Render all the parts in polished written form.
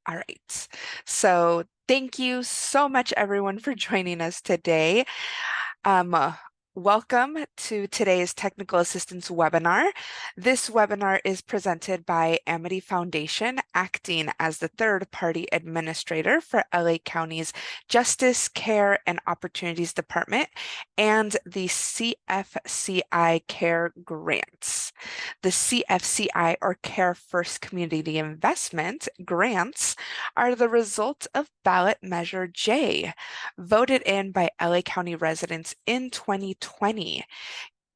All right. So thank you so much, everyone, for joining us today. Um, uh, Welcome to today's Technical Assistance webinar. This webinar is presented by Amity Foundation, acting as the third-party administrator for LA County's Justice, Care, and Opportunities Department and the CFCI Care Grants. The CFCI, or Care First Community Investment grants, are the result of ballot measure J, voted in by LA County residents in 2020.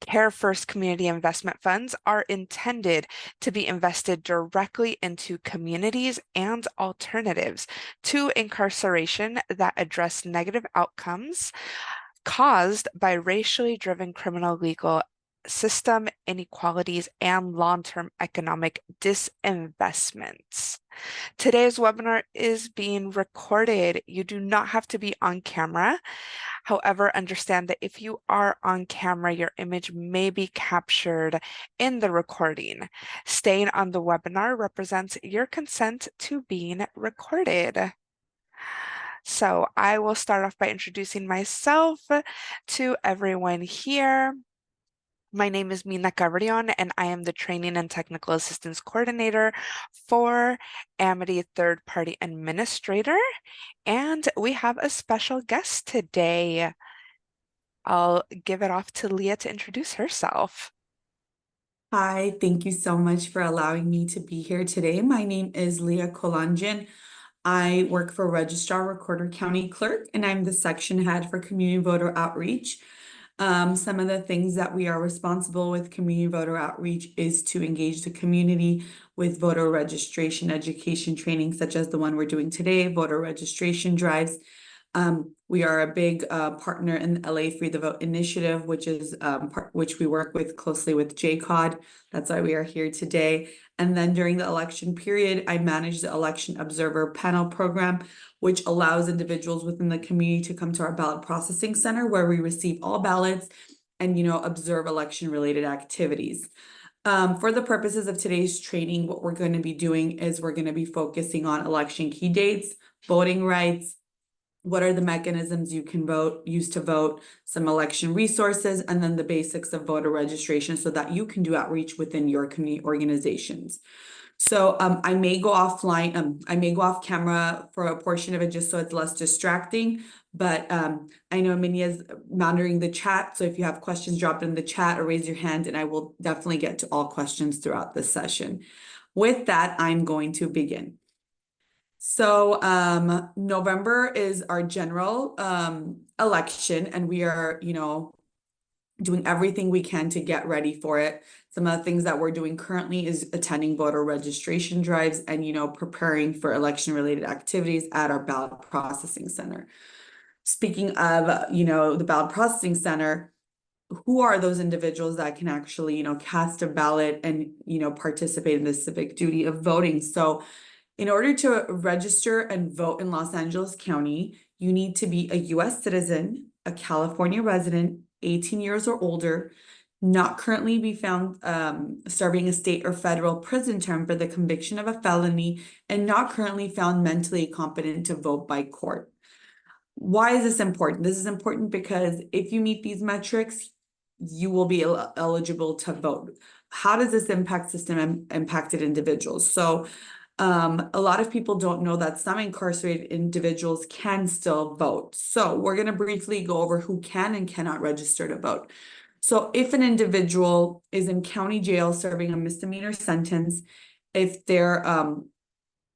Care First Community Investment Funds are intended to be invested directly into communities and alternatives to incarceration that address negative outcomes caused by racially driven criminal legal system inequalities and long-term economic disinvestments. Today's webinar is being recorded. You do not have to be on camera. However, understand that if you are on camera, your image may be captured in the recording. Staying on the webinar represents your consent to being recorded. So I will start off by introducing myself to everyone here. My name is Mina Cabrion, and I am the Training and Technical Assistance Coordinator for Amity Third Party Administrator. And we have a special guest today. I'll give it off to Leah to introduce herself. Hi, thank you so much for allowing me to be here today. My name is Leah Kolanjian. I work for Registrar Recorder County Clerk, and I'm the section head for Community Voter Outreach. Some of the things that we are responsible with community voter outreach is to engage the community with voter registration education training, such as the one we're doing today, voter registration drives. We are a big partner in the LA Free the Vote initiative, which we work with closely with JCOD. That's why we are here today. And then during the election period, I manage the Election Observer Panel Program, which allows individuals within the community to come to our ballot processing center where we receive all ballots and, observe election-related activities. For the purposes of today's training, what we're going to be doing is we're going to be focusing on election key dates, voting rights, what are the mechanisms you can use to vote, some election resources, and then the basics of voter registration so that you can do outreach within your community organizations. So I may go offline, I may go off camera for a portion of it just so it's less distracting, but I know Minnie is monitoring the chat, so if you have questions, drop it in the chat or raise your hand, and I will definitely get to all questions throughout this session. With that, I'm going to begin. So November is our general election, and we are, doing everything we can to get ready for it. Some of the things that we're doing currently is attending voter registration drives and, preparing for election-related activities at our ballot processing center. Speaking of, the ballot processing center, who are those individuals that can actually, cast a ballot and, participate in the civic duty of voting? So in order to register and vote in Los Angeles County, you need to be a U.S. citizen, a California resident, 18 years or older, not currently be found serving a state or federal prison term for the conviction of a felony, and not currently found mentally competent to vote by court. Why is this important? This is important because if you meet these metrics, you will be eligible to vote. How does this impact system impacted individuals? So a lot of people don't know that some incarcerated individuals can still vote. So we're going to briefly go over who can and cannot register to vote. So if an individual is in county jail serving a misdemeanor sentence, if their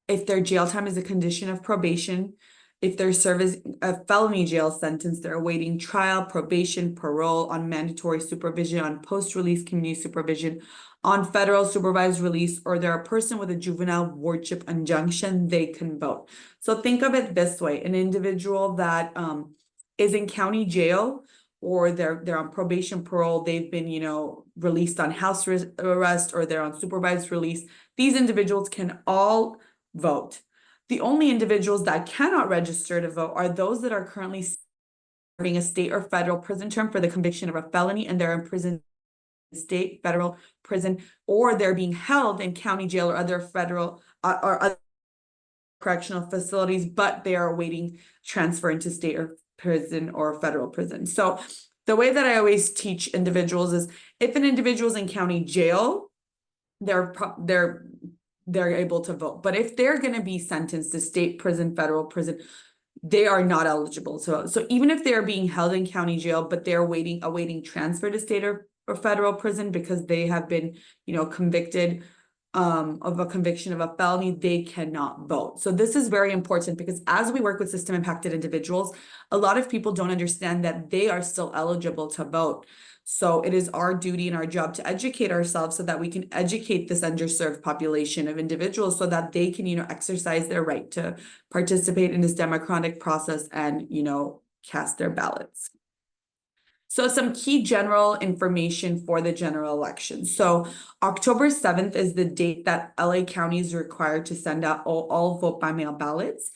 jail time is a condition of probation, if they're serving a felony jail sentence, they're awaiting trial, probation, parole, on mandatory supervision, on post-release community supervision, on federal supervised release, or they're a person with a juvenile wardship injunction, they can vote. So think of it this way: an individual that is in county jail, or they're on probation, parole, they've been, released on house arrest, or they're on supervised release. These individuals can all vote. The only individuals that cannot register to vote are those that are currently serving a state or federal prison term for the conviction of a felony, and they're in prison, state, federal prison, or they're being held in county jail or other federal or other correctional facilities, but they are awaiting transfer into state or prison or federal prison. So the way that I always teach individuals is if an individual is in county jail, they're able to vote. But if they're going to be sentenced to state prison, federal prison, they are not eligible to vote. So even if they're being held in county jail, but they're awaiting transfer to state or federal prison because they have been, convicted of a conviction of a felony, they cannot vote. So this is very important because as we work with system impacted individuals, a lot of people don't understand that they are still eligible to vote. So it is our duty and our job to educate ourselves so that we can educate this underserved population of individuals so that they can, exercise their right to participate in this democratic process and, cast their ballots. So some key general information for the general election. So October 7th is the date that LA County is required to send out all vote by mail ballots.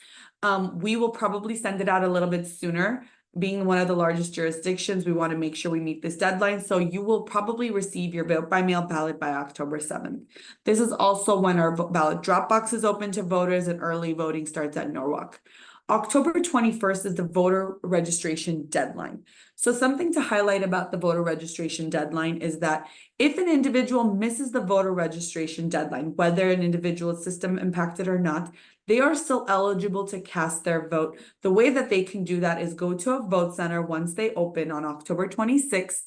We will probably send it out a little bit sooner. Being one of the largest jurisdictions, we want to make sure we meet this deadline. So you will probably receive your vote by mail ballot by October 7th. This is also when our ballot drop box is open to voters and early voting starts at Norwalk. October 21st is the voter registration deadline. So something to highlight about the voter registration deadline is that if an individual misses the voter registration deadline, whether an individual is system impacted or not, they are still eligible to cast their vote. The way that they can do that is go to a vote center once they open on October 26th,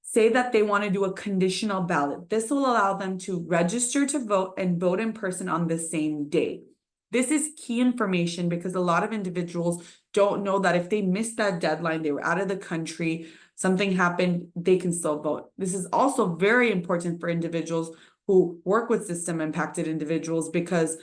say that they want to do a conditional ballot. This will allow them to register to vote and vote in person on the same day. This is key information because a lot of individuals don't know that if they missed that deadline, they were out of the country, something happened, they can still vote. This is also very important for individuals who work with system impacted individuals because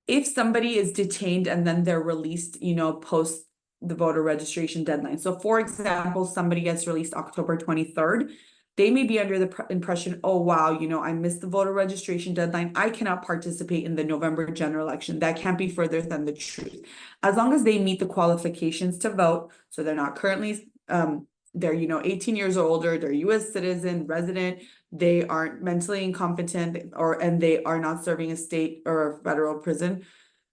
if somebody is detained and then they're released, post the voter registration deadline. So for example, somebody gets released October 23rd. They may be under the impression, oh, wow, I missed the voter registration deadline. I cannot participate in the November general election. That can't be further than the truth. As long as they meet the qualifications to vote, so they're not currently, they're, 18 years or older, they're US citizen, resident, they aren't mentally incompetent, and they are not serving a state or a federal prison,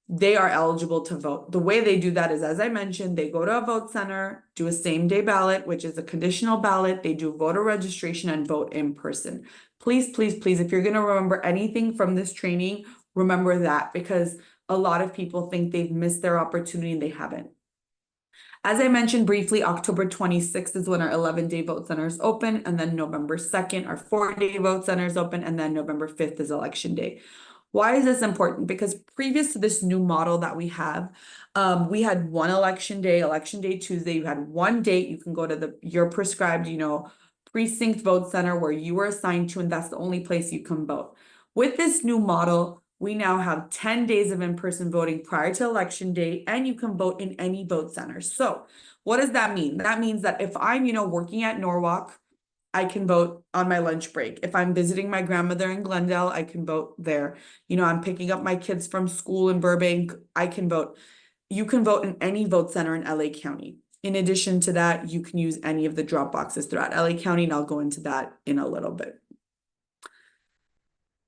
they are eligible to vote. The way they do that is, as I mentioned, they go to a vote center, do a same day ballot, which is a conditional ballot. They do voter registration and vote in person. Please, please, please, if you're going to remember anything from this training, remember that because a lot of people think they've missed their opportunity and they haven't. As I mentioned briefly, October 26th is when our 11-day vote centers open, and then November 2nd, our 4-day vote centers open, and then November 5th is election day. Why is this important? Because previous to this new model that we have, we had one election day Tuesday, you had one date, you can go to your prescribed, precinct vote center where you were assigned to, and that's the only place you can vote. With this new model, we now have 10 days of in-person voting prior to election day, and you can vote in any vote center. So what does that mean? That means that if I'm, working at Norwalk, I can vote on my lunch break. If I'm visiting my grandmother in Glendale, I can vote there. I'm picking up my kids from school in Burbank, I can vote. You can vote in any vote center in LA County. In addition to that, you can use any of the drop boxes throughout LA County, and I'll go into that in a little bit.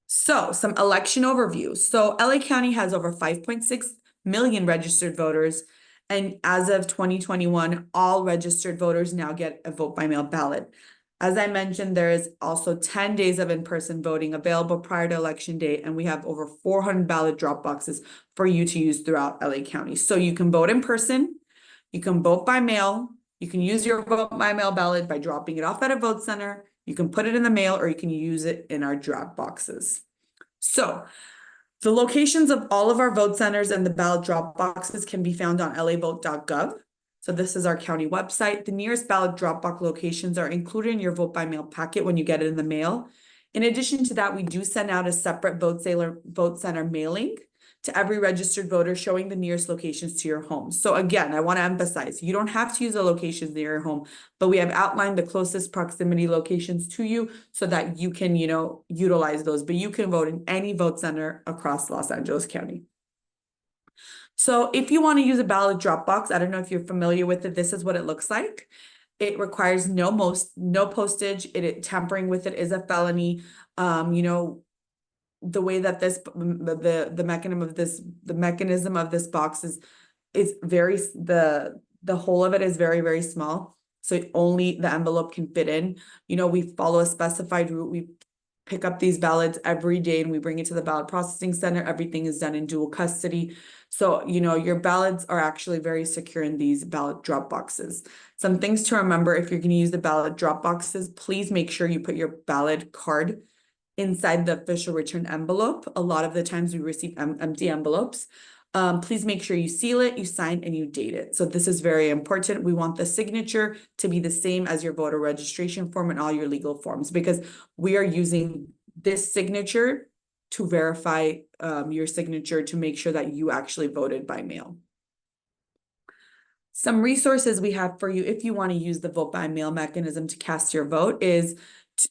So some election overview. So LA County has over 5.6 million registered voters. And as of 2021, all registered voters now get a vote by mail ballot. As I mentioned, there is also 10 days of in-person voting available prior to election day, and we have over 400 ballot drop boxes for you to use throughout LA County. So you can vote in person, you can vote by mail, you can use your vote by mail ballot by dropping it off at a vote center, you can put it in the mail, or you can use it in our drop boxes. So the locations of all of our vote centers and the ballot drop boxes can be found on lavote.gov. So this is our county website. The nearest ballot drop box locations are included in your vote by mail packet when you get it in the mail. In addition to that, we do send out a separate vote center mailing to every registered voter showing the nearest locations to your home. So again, I want to emphasize, you don't have to use the locations near your home, but we have outlined the closest proximity locations to you so that you can, utilize those, but you can vote in any vote center across Los Angeles County. So if you want to use a ballot drop box, I don't know if you're familiar with it, this is what it looks like. It requires no postage. Tampering with it is a felony. the way that the mechanism of this box is very the whole of it is very, very small. So only the envelope can fit in. We follow a specified route. We pick up these ballots every day and we bring it to the ballot processing center. Everything is done in dual custody. So, your ballots are actually very secure in these ballot drop boxes. Some things to remember if you're going to use the ballot drop boxes, please make sure you put your ballot card inside the official return envelope. A lot of the times we receive empty envelopes. Please make sure you seal it, you sign, and you date it. So this is very important. We want the signature to be the same as your voter registration form and all your legal forms, because we are using this signature to verify your signature to make sure that you actually voted by mail. Some resources we have for you if you want to use the vote by mail mechanism to cast your vote is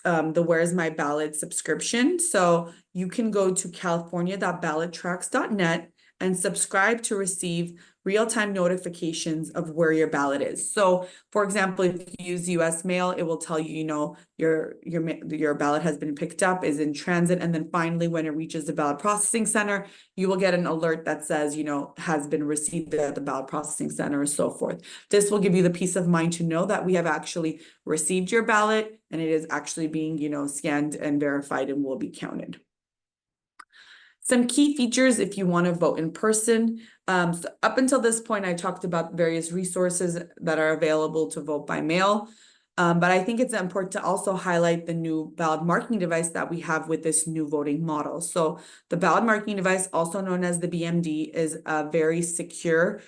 the Where's My Ballot subscription. So you can go to california.ballottracks.net and subscribe to receive real-time notifications of where your ballot is. So, for example, if you use US mail, it will tell you, your ballot has been picked up, is in transit, and then finally, when it reaches the ballot processing center, you will get an alert that says, has been received at the ballot processing center, and so forth. This will give you the peace of mind to know that we have actually received your ballot and it is actually being, scanned and verified and will be counted. Some key features if you want to vote in person. So up until this point, I talked about various resources that are available to vote by mail. But I think it's important to also highlight the new ballot marking device that we have with this new voting model. So the ballot marking device, also known as the BMD, is a very secure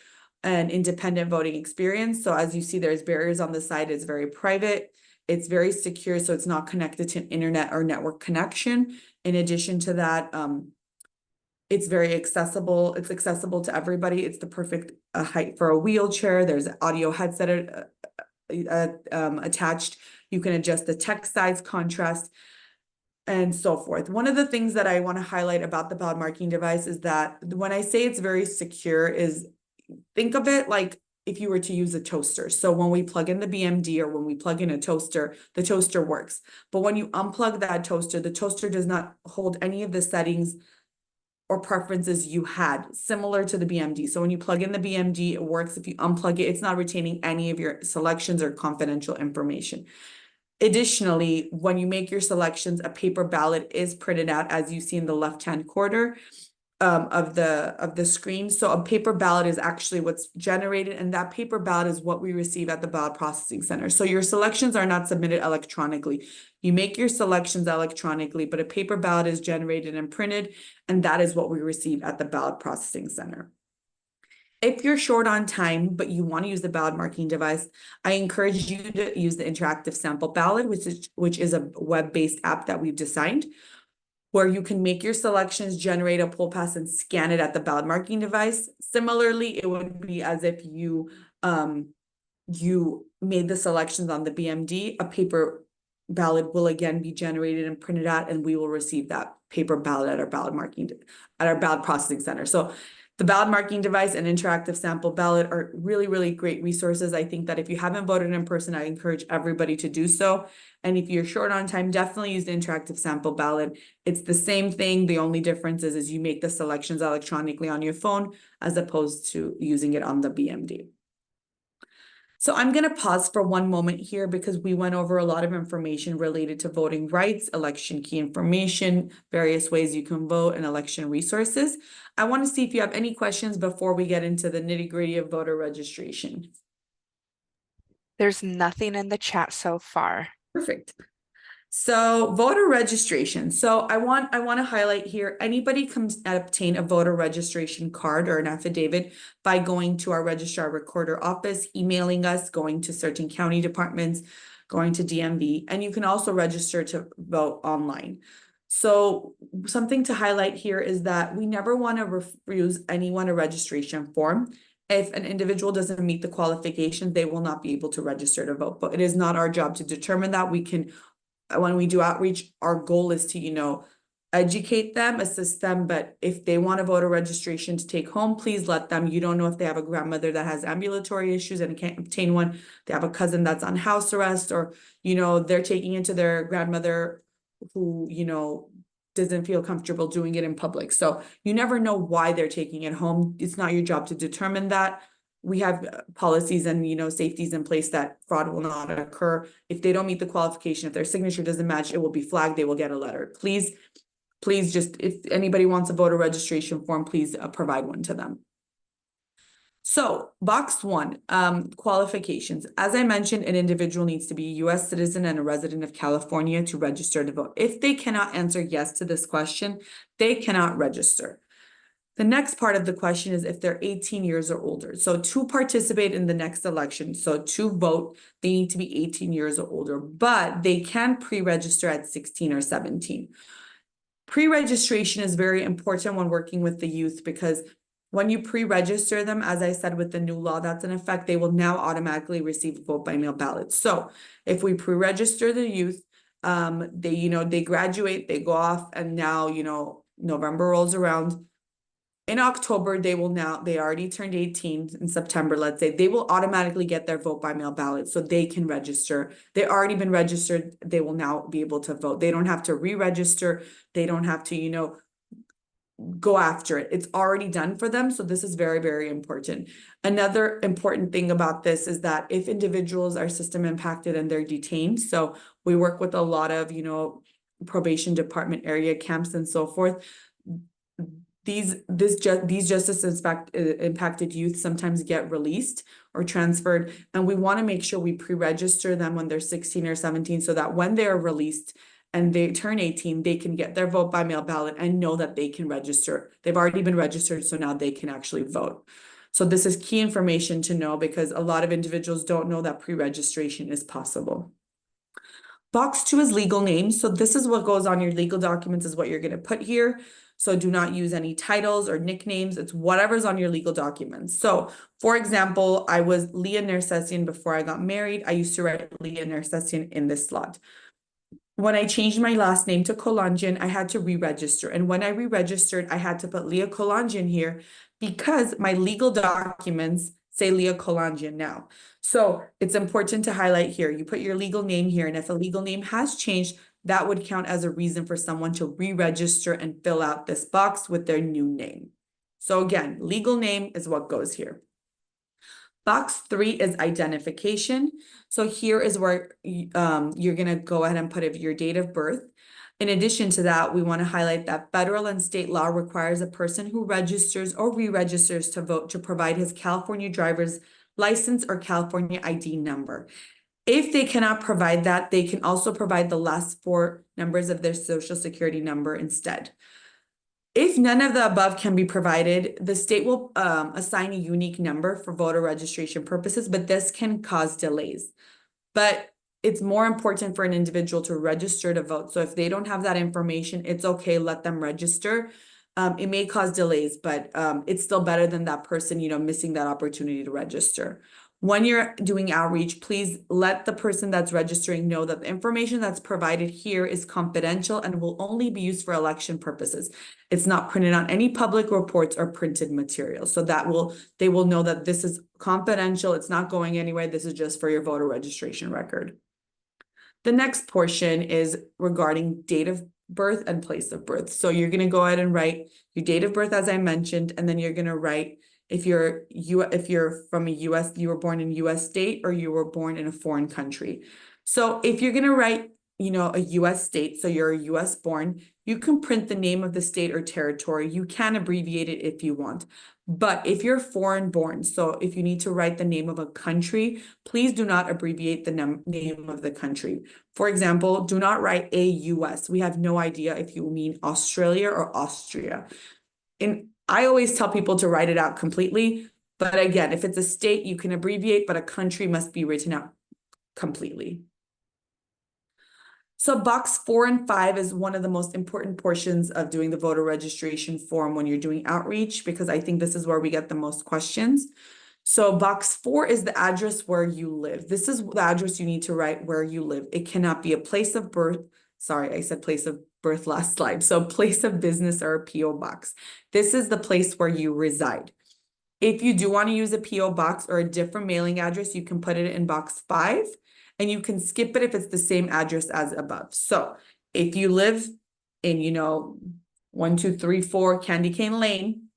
and independent voting experience. So as you see, there's barriers on the side. It's very private. It's very secure, so it's not connected to internet or network connection. In addition to that, it's very accessible. It's accessible to everybody. It's the perfect height for a wheelchair. There's an audio headset attached. You can adjust the text size, contrast, and so forth. One of the things that I want to highlight about the ballot marking device is that when I say it's very secure, is think of it like if you were to use a toaster. So when we plug in the BMD or when we plug in a toaster, the toaster works. But when you unplug that toaster, the toaster does not hold any of the settings or preferences you had, similar to the BMD. So when you plug in the BMD, it works. If you unplug it, it's not retaining any of your selections or confidential information. Additionally, when you make your selections, a paper ballot is printed out, as you see in the left-hand corner of the screen. So a paper ballot is actually what's generated, and that paper ballot is what we receive at the ballot processing center. So your selections are not submitted electronically. You make your selections electronically, but a paper ballot is generated and printed, and that is what we receive at the ballot processing center. If you're short on time, but you want to use the ballot marking device, I encourage you to use the interactive sample ballot, which is a web-based app that we've designed, where you can make your selections, generate a poll pass, and scan it at the ballot marking device. Similarly, it would be as if you made the selections on the BMD. A paper ballot will again be generated and printed out, and we will receive that paper ballot at our ballot processing center. So the ballot marking device and interactive sample ballot are really, really great resources. I think that if you haven't voted in person, I encourage everybody to do so. And if you're short on time, definitely use the interactive sample ballot. It's the same thing. The only difference is you make the selections electronically on your phone as opposed to using it on the BMD. So I'm going to pause for one moment here because we went over a lot of information related to voting rights, election key information, various ways you can vote, and election resources. I want to see if you have any questions before we get into the nitty-gritty of voter registration. There's nothing in the chat so far. Perfect. So voter registration. So I want to highlight here, anybody can obtain a voter registration card or an affidavit by going to our registrar recorder office, emailing us, going to certain county departments, going to DMV, and you can also register to vote online. So something to highlight here is that we never want to refuse anyone a registration form. If an individual doesn't meet the qualifications, they will not be able to register to vote, but it is not our job to determine that. When we do outreach, our goal is to, educate them, assist them. But if they want a voter registration to take home, please let them. You don't know if they have a grandmother that has ambulatory issues and can't obtain one. They have a cousin that's on house arrest, or, they're taking it to their grandmother who, doesn't feel comfortable doing it in public. So you never know why they're taking it home. It's not your job to determine that. We have policies and safeties in place that fraud will not occur. If they don't meet the qualification, if their signature doesn't match, it will be flagged. They will get a letter. Please just, if anybody wants a voter registration form, please provide one to them. So box one, qualifications. As I mentioned, an individual needs to be a US citizen and a resident of California to register to vote. If they cannot answer yes to this question, they cannot register. The next part of the question is if they're 18 years or older. So to participate in the next election, so to vote, they need to be 18 years or older, but they can pre-register at 16 or 17. Pre-registration is very important when working with the youth because when you pre-register them, as I said, with the new law that's in effect, they will now automatically receive vote by mail ballots. So if we pre-register the youth, they graduate, they go off, and now, November rolls around. In October, they already turned 18 in September, let's say, they will automatically get their vote by mail ballot so they can register. They've already been registered. They will now be able to vote. They don't have to re-register. They don't have to, go after it. It's already done for them. So this is very, very important. Another important thing about this is that if individuals are system impacted and they're detained, so we work with a lot of, probation department area camps and so forth. These justice impacted youth sometimes get released or transferred, and we want to make sure we pre-register them when they're 16 or 17 so that when they're released and they turn 18, they can get their vote by mail ballot and know that they can register. They've already been registered, so now they can actually vote. So this is key information to know because a lot of individuals don't know that pre-registration is possible. Box 2 is legal names. So this is what goes on your legal documents is what you're going to put here. So do not use any titles or nicknames. It's whatever's on your legal documents. So for example, I was Leah Nersessian before I got married. I used to write Leah Nersessian in this slot. When I changed my last name to Kolanjian, I had to re-register. And when I re-registered, I had to put Leah Kolanjian here because my legal documents say Leah Kolanjian now. So it's important to highlight here. You put your legal name here, and if a legal name has changed, that would count as a reason for someone to re-register and fill out this box with their new name. So again, legal name is what goes here. Box 3 is identification. So here is where you're going to go ahead and put your date of birth. In addition to that, we want to highlight that federal and state law requires a person who registers or re-registers to vote to provide his California driver's license or California ID number. If they cannot provide that, they can also provide the last 4 numbers of their social security number instead. If none of the above can be provided, the state will assign a unique number for voter registration purposes, but this can cause delays. But it's more important for an individual to register to vote. So if they don't have that information, it's okay, let them register. It may cause delays, but it's still better than that person, missing that opportunity to register. When you're doing outreach, please let the person that's registering know that the information that's provided here is confidential and will only be used for election purposes. It's not printed on any public reports or printed materials. So they will know that this is confidential. It's not going anywhere. This is just for your voter registration record. The next portion is regarding date of birth and place of birth. So you're going to go ahead and write your date of birth, as I mentioned, and then you're going to write if you're from a US, you were born in US state or you were born in a foreign country. So if you're going to write, a US state, so you're a US born, you can print the name of the state or territory. You can abbreviate it if you want. But if you're foreign born, so if you need to write the name of a country, please do not abbreviate the name of the country. For example, do not write AUS. We have no idea if you mean Australia or Austria. And I always tell people to write it out completely. But again, if it's a state, you can abbreviate, but a country must be written out completely. So box 4 and 5 is one of the most important portions of doing the voter registration form when you're doing outreach, because I think this is where we get the most questions. So box 4 is the address where you live. This is the address you need to write where you live. It cannot be a place of birth. Sorry, I said place of birth last slide. So place of business or a PO box. This is the place where you reside. If you do want to use a PO box or a different mailing address, you can put it in box 5 and you can skip it if it's the same address as above. So if you live in, 1234 Candy Cane Lane,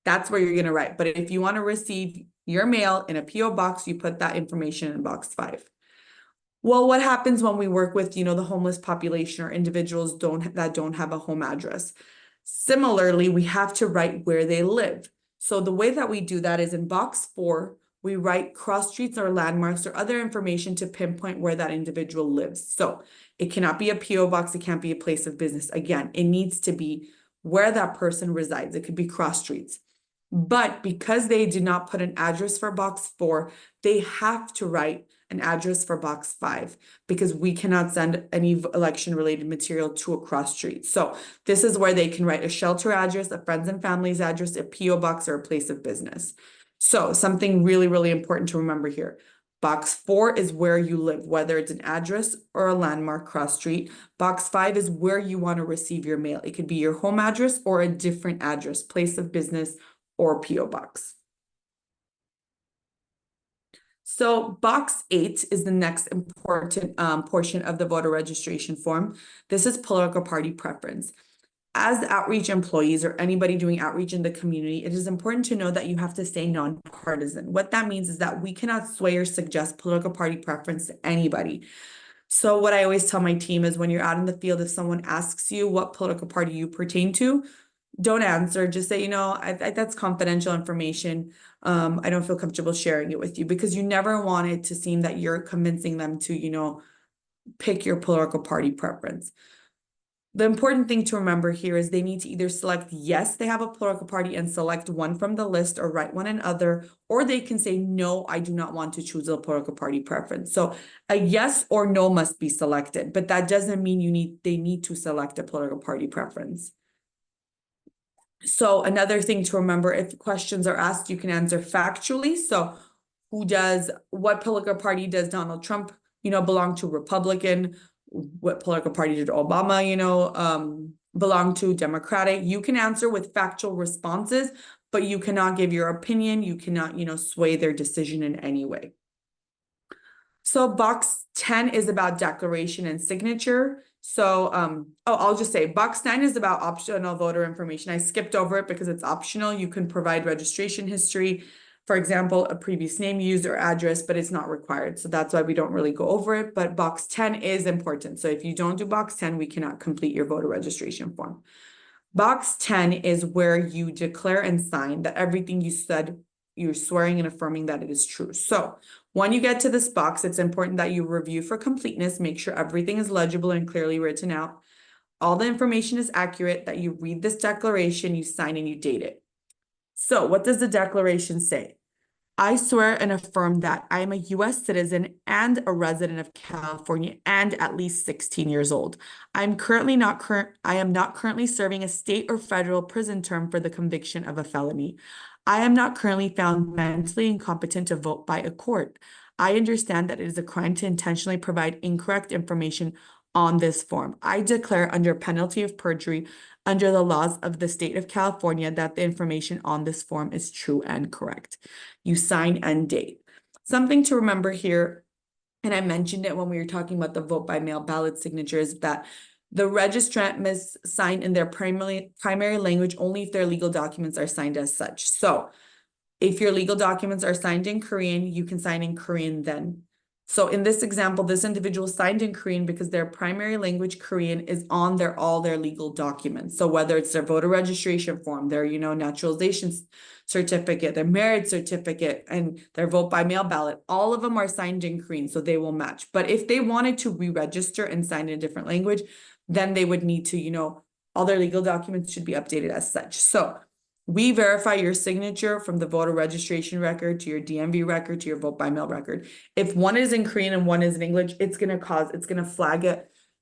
that's where you're going to write. But if you want to receive your mail in a PO box, you put that information in box 5. Well, what happens when we work with, the homeless population or individuals that don't have a home address? Similarly, we have to write where they live. So the way that we do that is in box 4, we write cross streets or landmarks or other information to pinpoint where that individual lives. So it cannot be a PO box, it can't be a place of business. Again, it needs to be where that person resides. It could be cross streets. But because they did not put an address for box 4, they have to write an address for box 5 because we cannot send any election related material to a cross street. So this is where they can write a shelter address, a friends and families address, a PO box, or a place of business. So something really, really important to remember here. Box 4 is where you live, whether it's an address or a landmark cross street. Box 5 is where you want to receive your mail. It could be your home address or a different address, place of business, or PO box. So box 8 is the next important portion of the voter registration form. This is political party preference. As outreach employees or anybody doing outreach in the community, it is important to know that you have to stay nonpartisan. What that means is that we cannot sway or suggest political party preference to anybody. So what I always tell my team is when you're out in the field, if someone asks you what political party you pertain to, don't answer. Just say, that's confidential information. I don't feel comfortable sharing it with you because you never want it to seem that you're convincing them to, pick your political party preference. The important thing to remember here is they need to either select yes, they have a political party and select one from the list or write one and other, or they can say no, I do not want to choose a political party preference. So a yes or no must be selected, but that doesn't mean they need to select a political party preference. So another thing to remember, if questions are asked, you can answer factually. So what political party does Donald Trump, belong to? Republican? What political party did Obama, belong to? Democratic? You can answer with factual responses, but you cannot give your opinion. You cannot, sway their decision in any way. So box 10 is about declaration and signature. So, I'll just say box 9 is about optional voter information. I skipped over it because it's optional. You can provide registration history, for example, a previous name used or address, but it's not required. So that's why we don't really go over it. But box 10 is important. So if you don't do box 10, we cannot complete your voter registration form. Box 10 is where you declare and sign that everything you said, you're swearing and affirming that it is true. So when you get to this box, it's important that you review for completeness, make sure everything is legible and clearly written out. All the information is accurate, that you read this declaration, you sign and you date it. So what does the declaration say? I swear and affirm that I am a U.S. citizen and a resident of California and at least 16 years old. I am not currently serving a state or federal prison term for the conviction of a felony. I am not currently found mentally incompetent to vote by a court. I understand that it is a crime to intentionally provide incorrect information on this form. I declare under penalty of perjury under the laws of the state of California that the information on this form is true and correct. You sign and date. Something to remember here, and I mentioned it when we were talking about the vote by mail ballot signatures, that the registrant must sign in their primary language only if their legal documents are signed as such. So if your legal documents are signed in Korean, you can sign in Korean then. So in this example, this individual signed in Korean because their primary language, Korean, is on all their legal documents. So whether it's their voter registration form, their, naturalization certificate, their marriage certificate, and their vote by mail ballot, all of them are signed in Korean, so they will match. But if they wanted to re-register and sign in a different language, then they would need to, all their legal documents should be updated as such. So we verify your signature from the voter registration record to your DMV record to your vote by mail record. If one is in Korean and one is in English, it's going to flag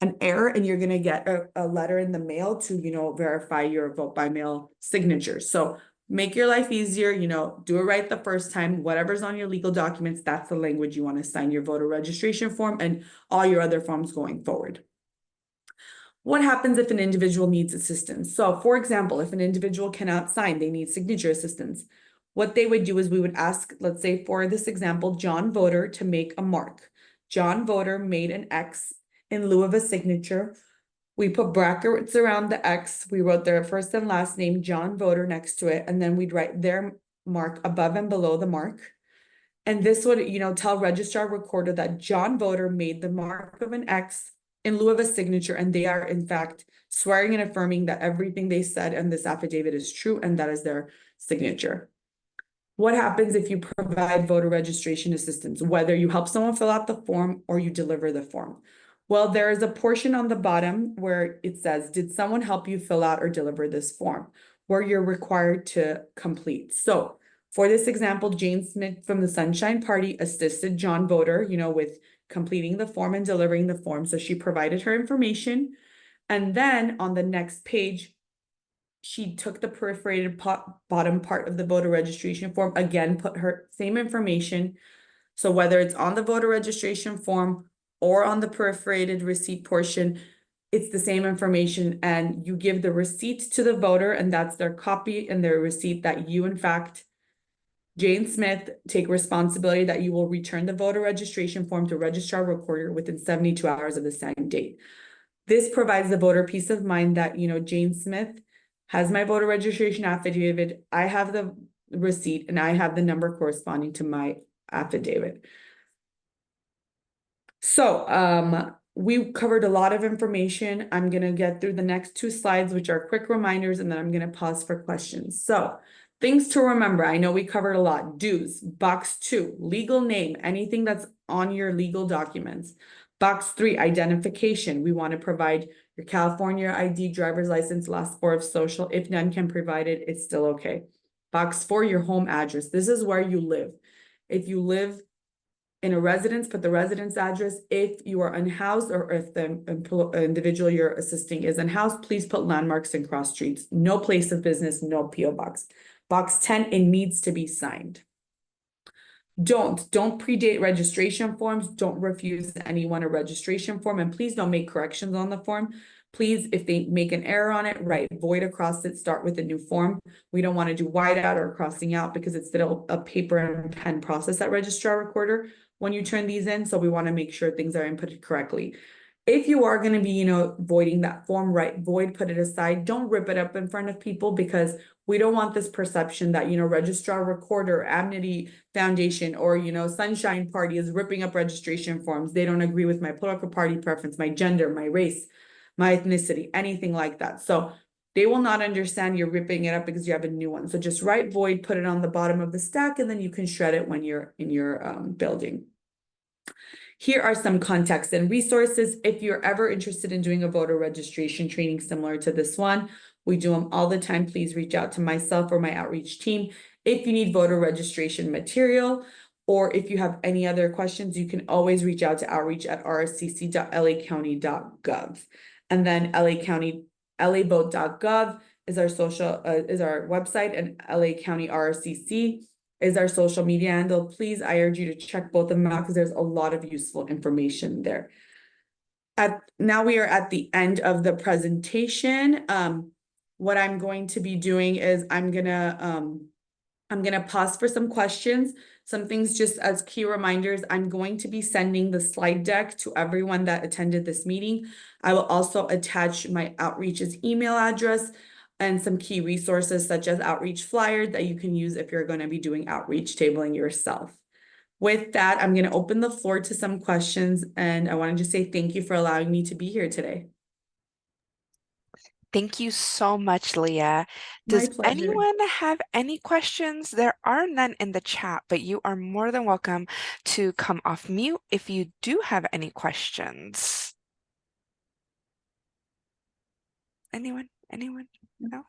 an error, and you're going to get a letter in the mail to, verify your vote by mail signature. So make your life easier, do it right the first time. Whatever's on your legal documents, that's the language you want to sign your voter registration form and all your other forms going forward. What happens if an individual needs assistance? So for example, if an individual cannot sign, they need signature assistance. What they would do is we would ask, let's say for this example, John Voter to make a mark. John Voter made an X in lieu of a signature We put brackets around the X. We wrote their first and last name, John Voter, next to it, and then we'd write their mark above and below the mark. And this would, tell registrar recorder that John Voter made the mark of an X in lieu of a signature, and they are in fact swearing and affirming that everything they said in this affidavit is true, and that is their signature. What happens if you provide voter registration assistance, whether you help someone fill out the form or you deliver the form? Well, there is a portion on the bottom where it says, did someone help you fill out or deliver this form? Where you're required to complete. So for this example, Jane Smith from the Sunshine Party assisted John Voter, with completing the form and delivering the form. So she provided her information. And then on the next page, she took the perforated bottom part of the voter registration form, again, put her same information. So whether it's on the voter registration form or on the perforated receipt portion, it's the same information, and you give the receipt to the voter, and that's their copy and their receipt that you, in fact, Jane Smith, take responsibility that you will return the voter registration form to registrar recorder within 72 hours of the signed date. This provides the voter peace of mind that, Jane Smith has my voter registration affidavit, I have the receipt, and I have the number corresponding to my affidavit. So we covered a lot of information. I'm going to get through the next two slides, which are quick reminders, and then I'm going to pause for questions. So things to remember. I know we covered a lot. Dues. Box 2, legal name, anything that's on your legal documents. Box 3, identification. We want to provide your California ID, driver's license, last four of social. If none can provide it, it's still okay. Box 4, your home address. This is where you live. If you live in a residence, put the residence address. If you are unhoused or if the individual you're assisting is unhoused, please put landmarks and cross streets. No place of business, no PO box. Box 10, it needs to be signed. Don't predate registration forms. Don't refuse anyone a registration form, and please don't make corrections on the form. Please, if they make an error on it, write void across it, start with a new form. We don't want to do white out or crossing out because it's still a paper and pen process at registrar recorder when you turn these in. So we want to make sure things are inputted correctly. If you are going to be, voiding that form, write void, put it aside. Don't rip it up in front of people, because we don't want this perception that, registrar recorder, Amity Foundation, or, Sunshine Party is ripping up registration forms. They don't agree with my political party preference, my gender, my race, my ethnicity, anything like that. So they will not understand you're ripping it up because you have a new one. So just write void, put it on the bottom of the stack, and then you can shred it when you're in your building. Here are some contacts and resources. If you're ever interested in doing a voter registration training similar to this one, we do them all the time. Please reach out to myself or my outreach team. If you need voter registration material, or if you have any other questions, you can always reach out to outreach at rscc.lacounty.gov. And then lavote.gov is our is our website, and LA County RCC is our social media handle. Please, I urge you to check both of them out because there's a lot of useful information there. Now we are at the end of the presentation. What I'm going to be doing is I'm gonna pause for some questions, some things just as key reminders. I'm going to be sending the slide deck to everyone that attended this meeting. I will also attach my outreach's email address and some key resources such as outreach flyers that you can use if you're going to be doing outreach tabling yourself. With that, I'm going to open the floor to some questions, and I want to just say thank you for allowing me to be here today. Thank you so much, Leah. My Does pleasure. anyone have any questions? There are none in the chat, but you are more than welcome to come off mute if you do have any questions. Anyone? Anyone? No?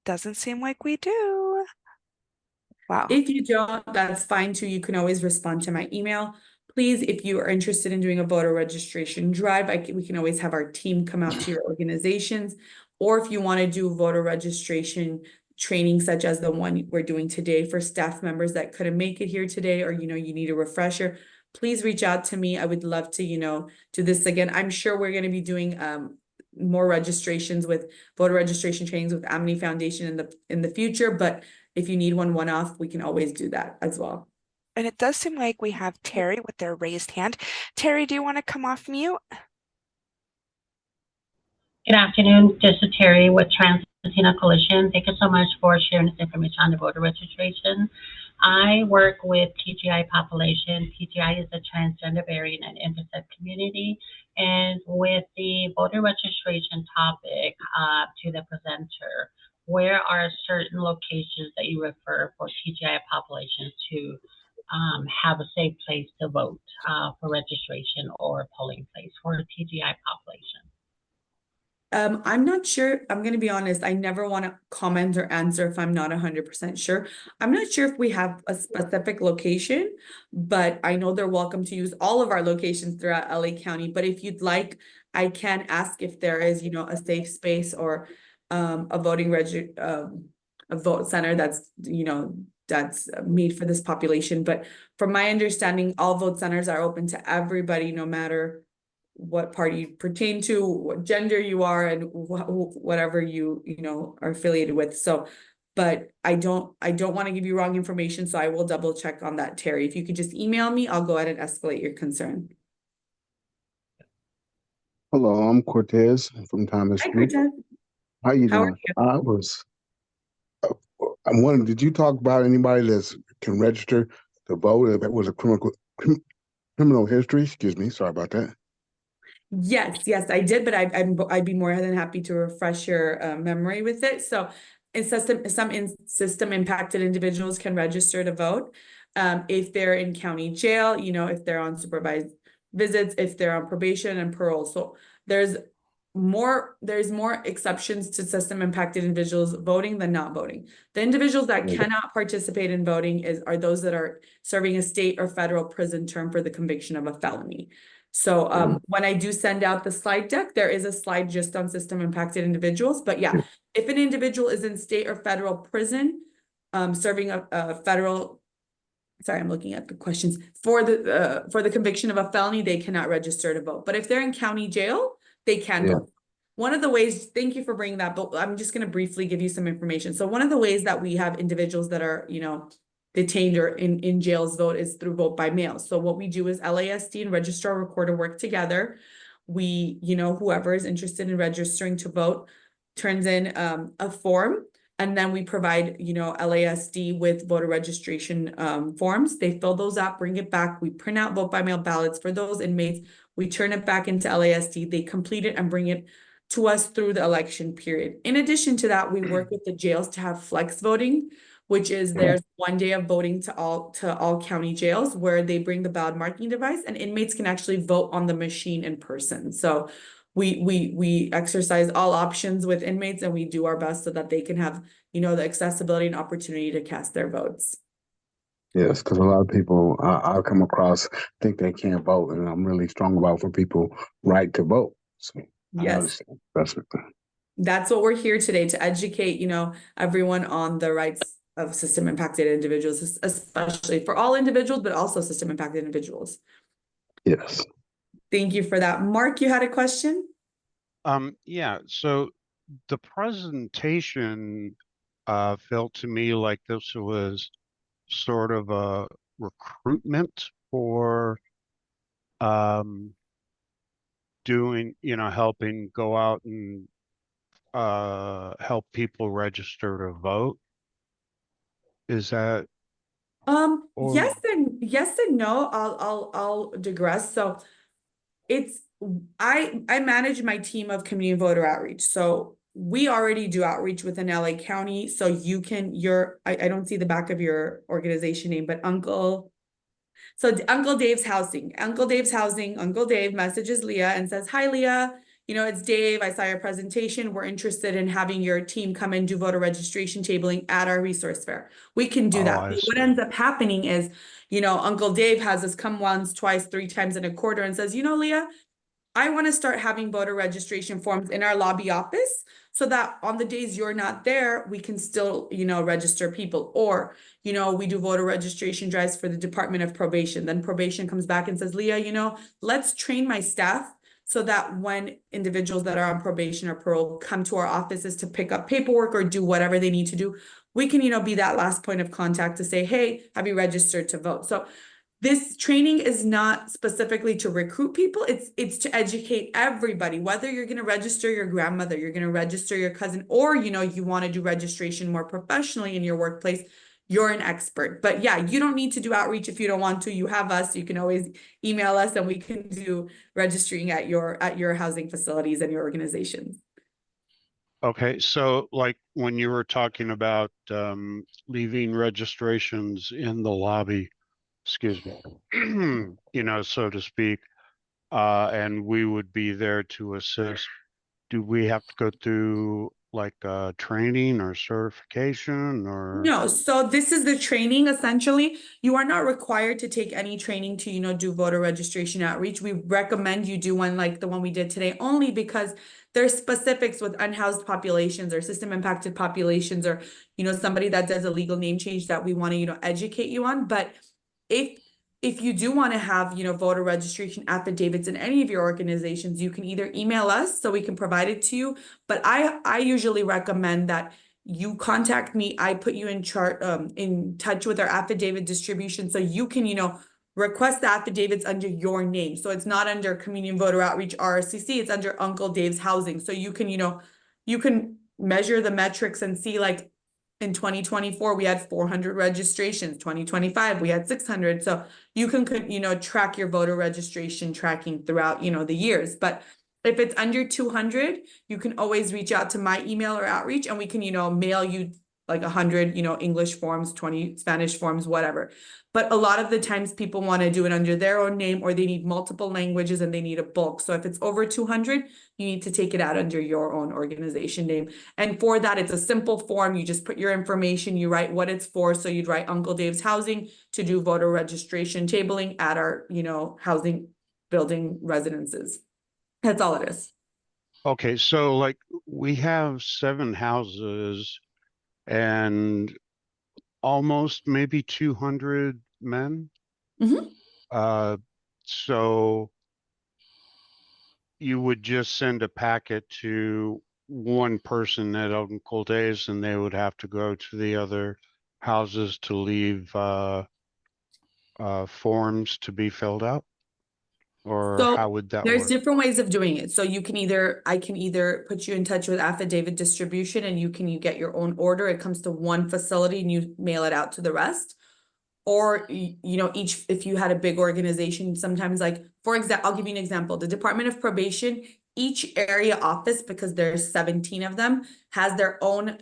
Doesn't seem like we do. Wow. If you don't, that's fine too. You can always respond to my email. Please, if you are interested in doing a voter registration drive, we can always have our team come out to your organizations. Or if you want to do voter registration training, such as the one we're doing today for staff members that couldn't make it here today, or, you need a refresher, please reach out to me. I would love to, do this again. I'm sure we're going to be doing more registrations with voter registration trainings with Amity Foundation in the future, but if you need one-off, we can always do that as well. And it does seem like we have Terry with their raised hand. Terry, do you want to come off mute? Good afternoon. This is Terry with Trans Latino Coalition. Thank you so much for sharing this information on the voter registration. I work with TGI population. TGI is the transgender, variant, and intersex community. And with the voter registration topic to the presenter, where are certain locations that you refer for TGI population to have a safe place to vote for registration or polling place for TGI population? I'm not sure. I'm going to be honest. I never want to comment or answer if I'm not 100% sure. I'm not sure if we have a specific location, but I know they're welcome to use all of our locations throughout LA County. But if you'd like, I can ask if there is, a safe space or a a vote center that's made for this population. But from my understanding, all vote centers are open to everybody, no matter what party you pertain to, what gender you are, and whatever are affiliated with. So, but I don't want to give you wrong information, so I will double check on that, Terry. If you could just email me, I'll go ahead and escalate your concern. Hello, I'm Cortez from Thomas Hi, Street. Cortez. How you How are doing? you? Uh, I'm wondering, did you talk about anybody that can register to vote if it was a criminal history? Excuse me, sorry about that. Yes, I did, but I'd be more than happy to refresh your memory with it. So, system impacted individuals can register to vote if they're in county jail, if they're on supervised visits, if they're on probation and parole. So there's more exceptions to system impacted individuals voting than not voting. The individuals that Yeah. cannot participate in voting are those that are serving a state or federal prison term for the conviction of a felony. So when I do send out the slide deck, there is a slide just on system impacted individuals. But yeah, if an individual is in state or federal prison, serving a federal, sorry, I'm looking at the questions for the conviction of a felony, they cannot register to vote. But if they're in county jail, they can Yeah. vote. One of the ways, thank you for bringing that, but I'm just going to briefly give you some information. So one of the ways that we have individuals that are, detained or in jails vote is through vote by mail. So what we do is LASD and registrar recorder work together. We, whoever is interested in registering to vote turns in a form, and then we provide, LASD with voter registration forms. They fill those out, bring it back. We print out vote by mail ballots for those inmates. We turn it back into LASD. They complete it and bring it to us through the election period. In addition to that, we work with the jails to have flex voting, which is there's one day of voting to all county jails where they bring the ballot marking device and inmates can actually vote on the machine in person. So we exercise all options with inmates and we do our best so that they can have, the accessibility and opportunity to cast their votes. Yes, because a lot of people I come across think they can't vote, and I'm really strong about for people right to vote. So I Yes, understand. that's what we're here today to educate, everyone on the rights of system impacted individuals, especially for all individuals, but also system impacted individuals. Yes. Thank you for that. Mark, you had a question? Yeah, so the presentation felt to me like this was sort of a recruitment for doing, helping go out and help people register to vote. Is that or Yes and no. I'll digress. So it's I manage my team of community voter outreach. So we already do outreach within LA County. So you can I don't see the back of your organization name, but Uncle Dave's Housing. Uncle Dave messages Leah and says, "Hi Leah, it's Dave. I saw your presentation. We're interested in having your team come and do voter registration tabling at our resource fair." We can do that. I But what see. ends up happening is, Uncle Dave has us come once, twice, three times in a quarter and says, Leah, I want to start having voter registration forms in our lobby office so that on the days you're not there, we can still, register people. Or, we do voter registration drives for the Department of Probation. Then probation comes back and says, Leah, let's train my staff so that when individuals that are on probation or parole come to our offices to pick up paperwork or do whatever they need to do, we can, be that last point of contact to say, hey, have you registered to vote? So This training is not specifically to recruit people. It's to educate everybody, whether you're going to register your grandmother, you're going to register your cousin, or you want to do registration more professionally in your workplace. You're an expert. But yeah, you don't need to do outreach if you don't want to. You have us. You can always email us and we can do registering at your housing facilities and your organizations. Okay, so like when you were talking about leaving registrations in the lobby, excuse me, so to speak, and we would be there to assist. Do we have to go through like training or certification or? No, so this is the training essentially. You are not required to take any training to, do voter registration outreach. We recommend you do one like the one we did today only because there's specifics with unhoused populations or system impacted populations or, somebody that does a legal name change that we want to, educate you on. But if if you do want to have, voter registration affidavits in any of your organizations, you can either email us so we can provide it to you. But I usually recommend that you contact me. I put you in touch with our affidavit distribution so you can, request the affidavits under your name. So it's not under Communion Voter Outreach RRCC, it's under Uncle Dave's Housing. So you can, you can measure the metrics and see like in 2024 we had 400 registrations, 2025 we had 600. So you can, track your voter registration tracking throughout, the years. But if it's under 200, you can always reach out to my email or outreach and we can, mail you like 100, English forms, 20 Spanish forms, whatever. But a lot of the times people want to do it under their own name or they need multiple languages and they need a bulk. So if it's over 200, you need to take it out under your own organization name. And for that, it's a simple form. You just put your information, you write what it's for. So you'd write Uncle Dave's Housing to do voter registration tabling at our, housing building residences. That's all it is. Okay, so like we have 7 houses and almost maybe 200 men. Mhm. So you would just send a packet to one person at Uncle Dave's and they would have to go to the other houses to leave forms to be filled out? Or how So would that there's work? different ways of doing it. So I can either put you in touch with affidavit distribution and you get your own order. It comes to one facility and you mail it out to the rest. Or, if you had a big organization, sometimes like, for example, I'll give you an example. The Department of Probation, each area office, because there's 17 of them, has their own,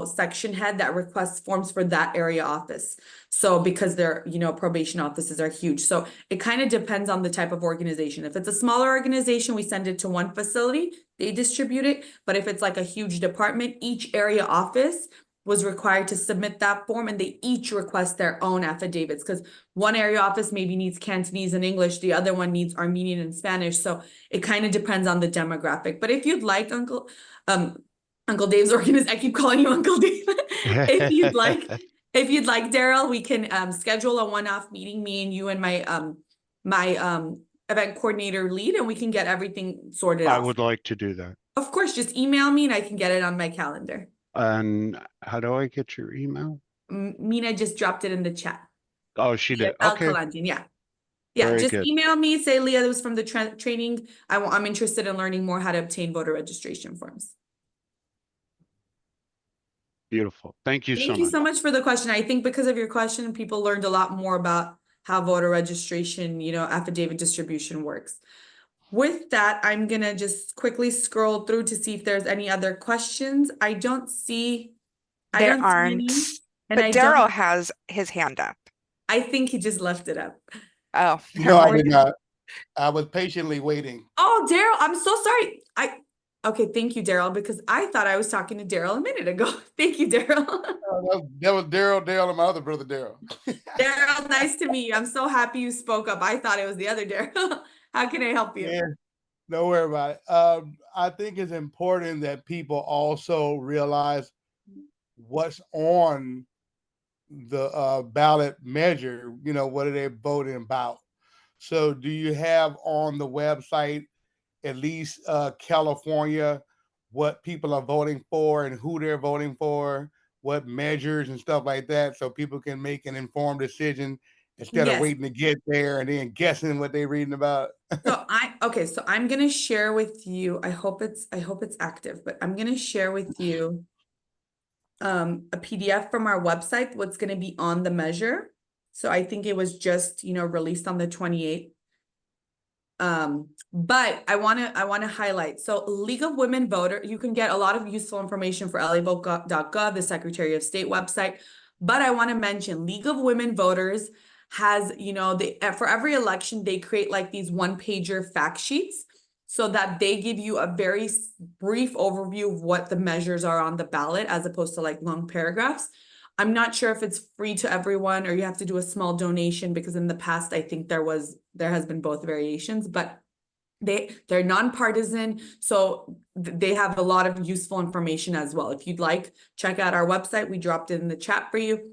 section head that requests forms for that area office. So because their, probation offices are huge. So it kind of depends on the type of organization. If it's a smaller organization, we send it to one facility, they distribute it. But if it's like a huge department, each area office was required to submit that form and they each request their own affidavits because one area office maybe needs Cantonese and English, the other one needs Armenian and Spanish. So it kind of depends on the demographic. But if you'd like Uncle Dave's organization, I keep calling you Uncle Dave. if you'd like, Daryl, we can schedule a one-off meeting, me and you and my event coordinator lead, and we can get everything sorted I out. would like to do that. Of course, just email me and I can get it on my calendar. And how do I get your email? Mina just dropped it in the chat. Oh, she did. Okay. Yeah. Yeah, Very just good. email me, say, Leah, that was from the training. I'm interested in learning more how to obtain voter registration forms. Beautiful. Thank you so Thank you much. so much for the question. I think because of your question, people learned a lot more about how voter registration, affidavit distribution works. With that, I'm gonna just quickly scroll through to see if there's any other questions. I don't see There any, aren't, and but I Daryl don't, has his hand up. I think he just left it up. Oh, No, I Or- did not. I was patiently waiting. Oh, Daryl, I'm so sorry. Okay, thank you, Daryl, because I thought I was talking to Daryl a minute ago. Thank you, Daryl. That was Daryl, and my other brother Daryl. Daryl, nice to meet you. I'm so happy you spoke up. I thought it was the other Daryl. How can I help you? Yeah, don't worry about it. I think it's important that people also realize what's on the ballot measure. What are they voting about? So, do you have on the website at least California what people are voting for and who they're voting for, what measures and stuff like that, so people can make an informed decision instead of Yes. waiting to get there and then guessing what they're reading about. So I'm gonna share with you. I hope it's active, but I'm gonna share with you a PDF from our website, what's gonna be on the measure. So I think it was just, released on the 28th. But I wanna highlight. So League of Women Voter, you can get a lot of useful information for LAvote.gov, the Secretary of State website. But I want to mention League of Women Voters has, they for every election, they create like these one-pager fact sheets so that they give you a very brief overview of what the measures are on the ballot, as opposed to like long paragraphs. I'm not sure if it's free to everyone or you have to do a small donation, because in the past I think there has been both variations, but they're nonpartisan, so they have a lot of useful information as well. If you'd like, check out our website. We dropped it in the chat for you.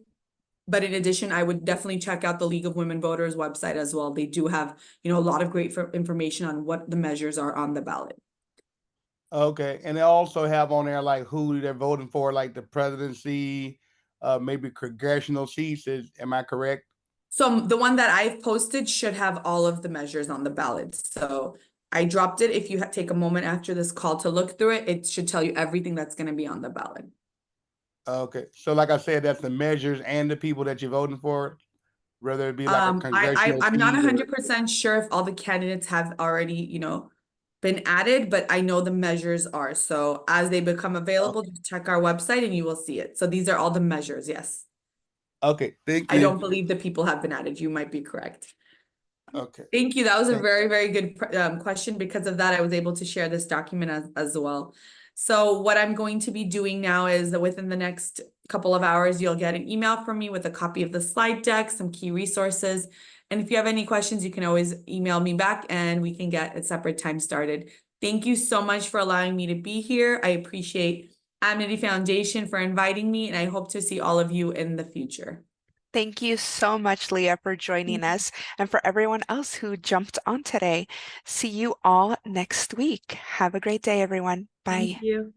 But in addition, I would definitely check out the League of Women Voters website as well. They do have, a lot of great information on what the measures are on the ballot. Okay, and they also have on there like who they're voting for, like the presidency, maybe congressional seats. Am I correct? So the one that I've posted should have all of the measures on the ballot. So I dropped it. If you take a moment after this call to look through it, it should tell you everything that's going to be on the ballot. Okay, so like I said, that's the measures and the people that you're voting for, whether it be like a congressional I'm not seat or 100% sure if all the candidates have already, been added, but I know the measures are. So as they become available, just check our website and you will see it. So these are all the measures. Yes. Okay, thank I you. don't believe the people have been added. You might be correct. Okay. Thank you. That was a Thank- very, very good question. Because of that, I was able to share this document as well. So what I'm going to be doing now is that within the next couple of hours, you'll get an email from me with a copy of the slide deck, some key resources. And if you have any questions, you can always email me back and we can get a separate time started. Thank you so much for allowing me to be here. I appreciate Amity Foundation for inviting me, and I hope to see all of you in the future. Thank you so much, Leah, for joining us, and for everyone else who jumped on today. See you all next week. Have a great day, everyone. Bye. Thank you.